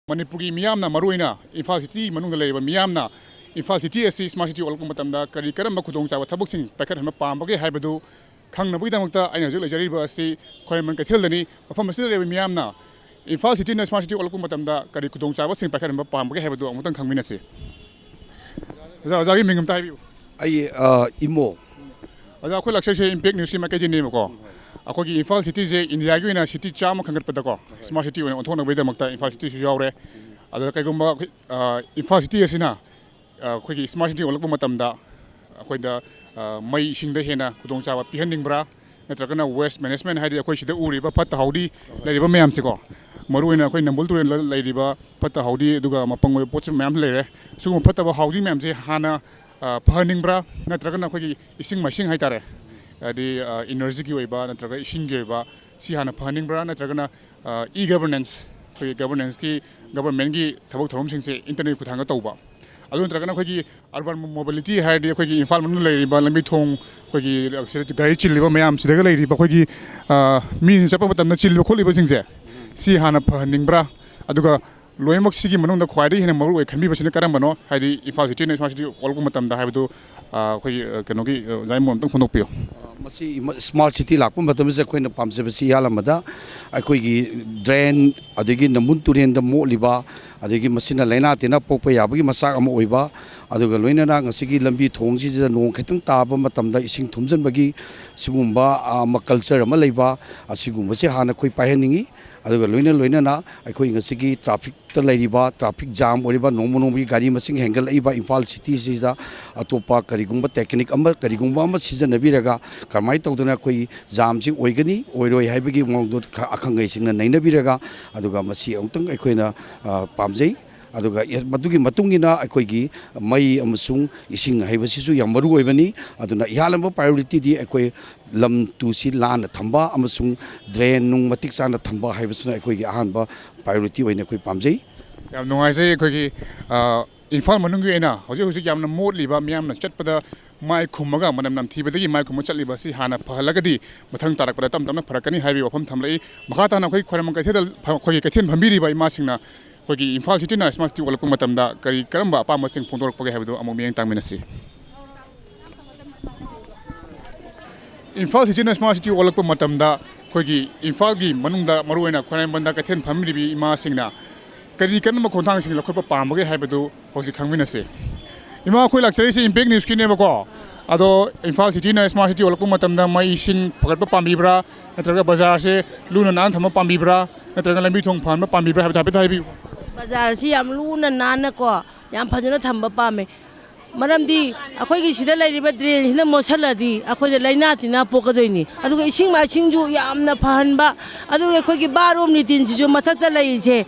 Manipuri miyamna maruina Imphal City manungda leriba miyamna Imphal City asi smart city olakpa matamda kari karamba khudongchaba thabaksin paikhathanba pambage haibadu khangnabagidamukta aina hojik leijariba asi Khwaimman Kaithildani mafam asida leriba miyamna Imphal City na smart city olakpa matamda kari khudongchaba sing paikhathanba pambage haibadu amutang khangminasi Oja gi mingam tai biu ai imo Oja khoi laksai impact news ki makai ni ko Akogi Imphal City je India gi na city chama khangatpada ko smart city ona onthona baidamakta Imphal City su yaure ada kaigumba Imphal City asina akogi smart city olakpa matamda akoida mai singda hena khudongchaba pihanningbra natragana waste management haidi akoi sida uriba phatta haudi leriba mayam se ko maruina akoi nambul turen leriba phatta haudi aduga mapangoi poch mayam lere sugum phatta ba haudi mayam se hana pihanningbra natragana akogi ising machine haitare adi energy ki oiba natraga ising ki oiba si hana pihanningbra natragana e-governance governance ki government ki thabak thorom sing se internet kuthanga tauba adu natragana khoi urban mobility haidi khoi Imphal manu leriba lambi thong khoi gari chilliba mayam sidaga leriba khoi mi chapa matamna chilliba kholiba sing se si hana pihanningbra aduga loimak sigi manungda khwaidai hena maru oi khanbi basina karambano haidi Imphal City na smart city olakpa matamda haibadu khoi kenogi jaimon tang phonok piyo masi smart city lakpa matamse khoina pamjebasi yalamada aikoigi drain adigi namun turenda mo liba adigi masina laina tena pokpa yabagi masak ama oiba aduga loinana ngasigi lambi thongji je nong khetang taba matamda ising thumjanbagi sigumba ama culture ama leiba asigumba se hana khoi paheningi aduga loinana akhoi ngasigi traffic ta leiriba traffic jam oriba nongmonobi gari masing hengal iba Imphal City sida atopa karigumba technique ama karigumba ama sijanabiraga kamai tawdana khoi jam ji oigani oiroi haibagi mongdo akhangai singna nainabiraga aduga masi amtang aikoina pamjai aduga madugi matungina aikoigi mai amasung ising haibasisu yam maru oibani aduna ihalamba priority di akoi lam tusi lana thamba amasung drain nung matik sana thamba haibasna aikoigi ahanba priority oina akoi pamjai yam nungaisai aikoigi Imphal manungi ena hojik yamna modliba miyamna chatpada mai khumaga manam nam thibadagi mai khum chatliba si hana phalagadi mathang tarakpada tamtamna pharakani haibi wafam thamlai makata na khoi Khwaimman Kaithil khoi kaithin bhambiri ba ima singna khoi Imphal City na smart city olakpa matamda kari karamba apama sing phondorakpage haibidu amuk miyang tangminasi Imphal City na smart city olakpa matamda khoi Imphal gi manungda maruina Khwaimman Kaithil bhambiri ima singna kari kanma khonthang sing lakhotpa pambage haibidu hojik khangminase ima khoi laksari se impact news ki neba ko ado Imphal City na smart city olakpa matamda mai sing phagatpa pambibra natraga bazar se luna nan thama pambibra natraga lambi thong phanma pambibra habi bazar si yam luna nan ko yam phajana thamba pame maramdi akhoi gi sida leiriba drain hina mosaladi akhoi de laina tina pokadoini aduga ising ma singju yamna phanba aduga akhoi gi barom ni tin ji jo mathakta leije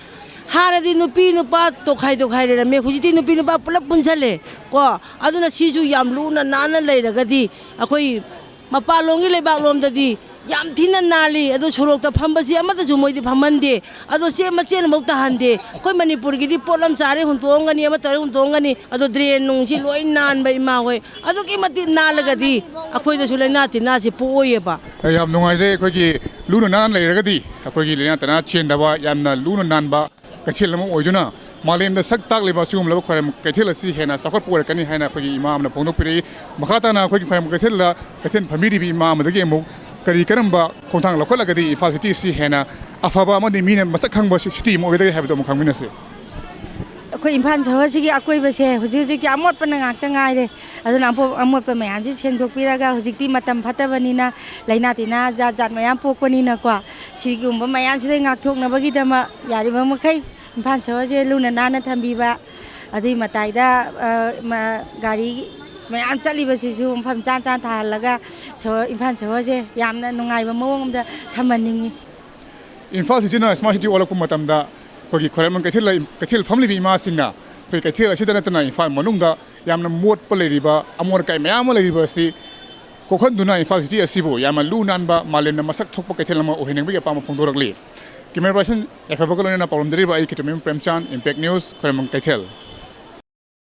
Haradi nupi nupa to khai re me khujiti nupi nupa pulap punchale ko aduna sisu yam luna nana leiragadi akhoi mapalongi lebak lomdadi yam thina nali adu sorokta phambasi amada jumoidi phamande adu se machen mokta hande koi Manipur gi di polam chare huntongani ama tare huntongani adu drain nung si loi nan bai ma hoi adu ki mati nalagadi akhoi da sulaina tina si poyeba yam nungai je khoi gi luna nan leiragadi akhoi gi lena tana chendaba yamna luna nan ba Kaithil lama oiduna malemda sak tak leba sugum laba Khwaimman Kaithil asi hena sakot purakani haina khoi imam na phonokpiri makhata na khoi Khwaimman Kaithil la kaithin phamiri bi imam dagi amuk kari karamba khonthang lakolagadi Imphal City si hena afaba amani mine masak khangba city mo oidagi habido amuk khangminase akhoi Imphal Shahar sigi akoi base hojik amot pana ngakta ngai re aduna amot pa mayam si sengdokpiraga hojikti matam phatabanina laina tina jat mayam pokpanina ko sigumba mayam sida ngakthoknabagi dama yariba makai Imphal Shahar je luna nana thambiba adui mataida gari mayam chalibasisu mpham chan thalaga Imphal Shahar je yamna nungaiba mawongda thammaningi Imphal City na smart city olakpa matamda khoi Khwaimman Kaithil family bi ima singna khoi Kaithil asida natana Imphal manungda yamna mod pa leiriba amor kai mayam leiriba si kokhanduna Imphal City asibu yamna lunanba malenna masak thokpa Kaithil ma ohenengbi apama phongdorakli Camera person, if I go on a problem, I get to Premchan, Impact News, Khwaimman Kaithil.